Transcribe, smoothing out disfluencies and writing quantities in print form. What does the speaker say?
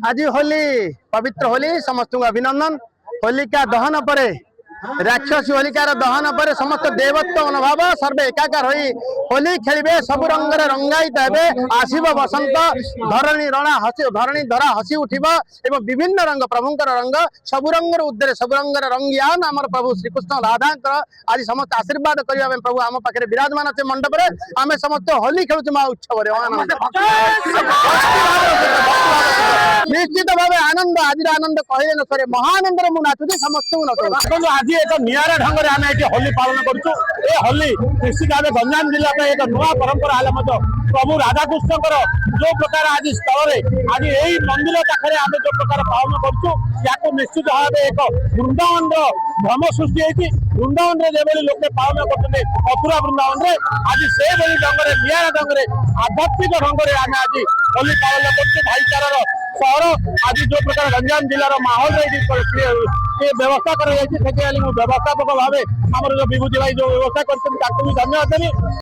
आज होली पवित्र होली समस्त अभिनंदन। होलिका दहन पर राक्षसी होलिकार दहन पर समस्त देवत्व मनोभाव सर्वे एकाकार होई होली खेलिबे सब रंग रंगायित हेबे। आसीब बसंत धरणी रणा हसी धरणी धरा हसी उठिबो एवं विभिन्न रंग प्रभुंकर रंग सब रंग उद्देश्य सब रंग रंगियान आम प्रभु श्रीकृष्ण राधा आज समस्त आशीर्वाद करबा प्रभु आम पाखे विराजमान अच्छे मंडप रे आमे समस्त होली खेलुछु मा उत्सव रे निश्चित भाव आनंद आज आनंद कहले न सरे महानंद मु नाचुची समस्त नाचु आज एक निरा ढंग से आम ये होली पालन करूँ। ये होली निश्चित भाव गंजाम जिला एक नुआ परंपरा है प्रभु राधाकृष्ण जो प्रकार आज स्थल आज यही मंदिर पाखे आम जो प्रकार पालन करूँ निश्चित भाव एक वृंदावन भ्रम सृष्टि होती। वृंदावन जो लोके पालन करते मथुरा वृंदावन आज से ढंग से निरा ढंग से आध्यात्मिक ढंग से आम आज होली पालन कर भाईचार सहर आज जो प्रकार गंजाम जिलार माहौल व्यवस्था कर व्यवस्थापक भाव आम जो विभूति भाई जो व्यवस्था कर धन्यवाद देवी।